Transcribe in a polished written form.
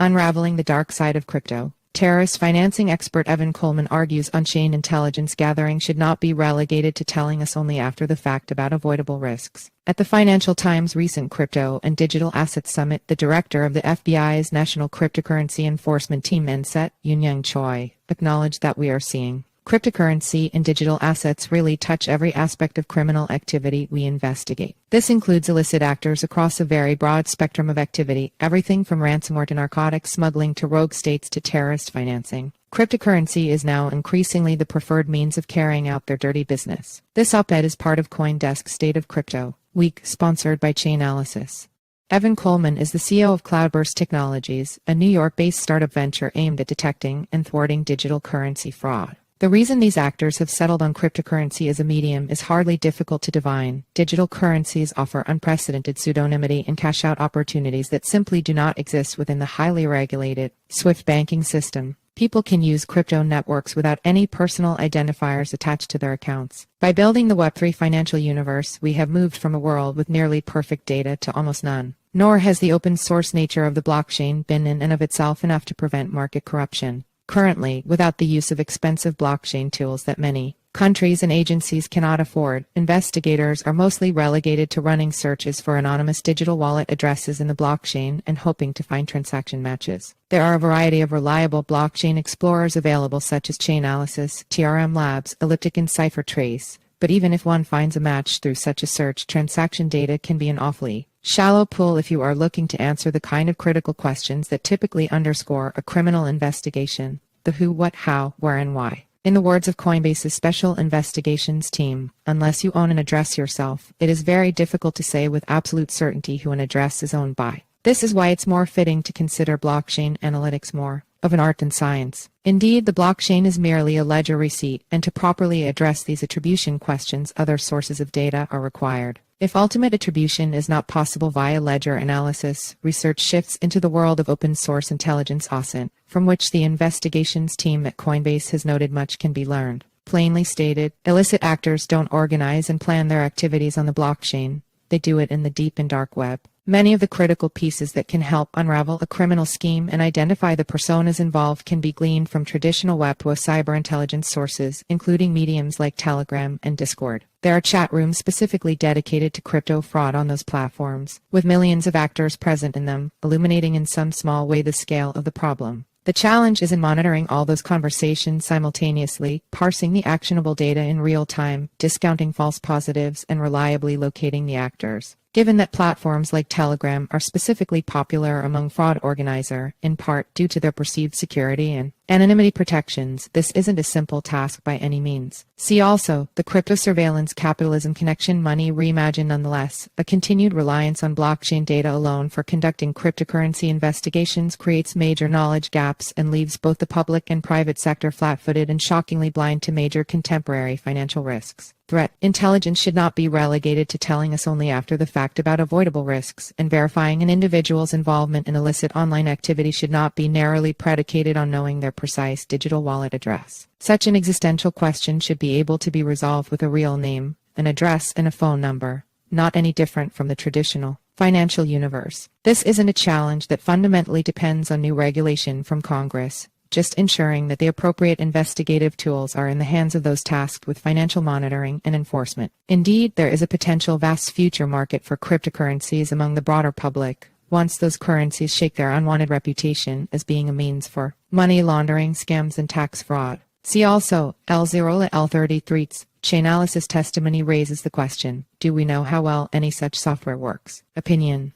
Unraveling the dark side of crypto. Terrorist financing expert Evan Kohlmann argues on-chain intelligence gathering should not be relegated to telling us only after the fact about avoidable risks. At the Financial Times' recent Crypto and Digital Assets Summit, the director of the FBI's National Cryptocurrency Enforcement Team NCET, Eun Young Choi, acknowledged that we are seeing cryptocurrency and digital assets really touch every aspect of criminal activity we investigate. This includes illicit actors across a very broad spectrum of activity, everything from ransomware to narcotics smuggling to rogue states to terrorist financing. Cryptocurrency is now increasingly the preferred means of carrying out their dirty business. This op-ed is part of CoinDesk's State of Crypto Week, sponsored by Chainalysis. Evan Kohlmann is the CEO of Cloudburst Technologies, a New York-based startup venture aimed at detecting and thwarting digital currency fraud. The reason these actors have settled on cryptocurrency as a medium is hardly difficult to divine. Digital currencies offer unprecedented pseudonymity and cash-out opportunities that simply do not exist within the highly regulated, SWIFT banking system. People can use crypto networks without any personal identifiers attached to their accounts. By building the Web3 financial universe, we have moved from a world with nearly perfect data to almost none. Nor has the open-source nature of the blockchain been in and of itself enough to prevent market corruption. Currently, without the use of expensive blockchain tools that many countries and agencies cannot afford, investigators are mostly relegated to running searches for anonymous digital wallet addresses in the blockchain and hoping to find transaction matches. There are a variety of reliable blockchain explorers available, such as Chainalysis, TRM Labs, Elliptic, and CipherTrace. But even if one finds a match through such a search, transaction data can be an awfully shallow pool if you are looking to answer the kind of critical questions that typically underscore a criminal investigation: the who, what, how, where, and why. In the words of Coinbase's Special Investigations Team, unless you own an address yourself, it is very difficult to say with absolute certainty who an address is owned by. This is why it's more fitting to consider blockchain analytics more of an art than science. Indeed, the blockchain is merely a ledger receipt, and to properly address these attribution questions, other sources of data are required. If ultimate attribution is not possible via ledger analysis, research shifts into the world of open-source intelligence (OSINT), from which the investigations team at Coinbase has noted much can be learned. Plainly stated, illicit actors don't organize and plan their activities on the blockchain. They do it in the deep and dark web. Many of the critical pieces that can help unravel a criminal scheme and identify the personas involved can be gleaned from traditional web cyber intelligence sources, including mediums like Telegram and Discord. There are chat rooms specifically dedicated to crypto fraud on those platforms, with millions of actors present in them, illuminating in some small way the scale of the problem. The challenge is in monitoring all those conversations simultaneously, parsing the actionable data in real time, discounting false positives, and reliably locating the actors. Given that platforms like Telegram are specifically popular among fraud organizers, in part due to their perceived security and anonymity protections, this isn't a simple task by any means. See also, the crypto surveillance capitalism connection money reimagined. Nonetheless, a continued reliance on blockchain data alone for conducting cryptocurrency investigations creates major knowledge gaps and leaves both the public and private sector flat-footed and shockingly blind to major contemporary financial risks. Threat intelligence should not be relegated to telling us only after the fact about avoidable risks, and verifying an individual's involvement in illicit online activity should not be narrowly predicated on knowing their precise digital wallet address. Such an existential question should be able to be resolved with a real name, an address, and a phone number, not any different from the traditional financial universe. This isn't a challenge that fundamentally depends on new regulation from Congress, just ensuring that the appropriate investigative tools are in the hands of those tasked with financial monitoring and enforcement. Indeed, there is a potential vast future market for cryptocurrencies among the broader public, once those currencies shake their unwanted reputation as being a means for money laundering, scams, and tax fraud. See also, L0 L33's Chainalysis testimony raises the question: do we know how well any such software works? Opinion.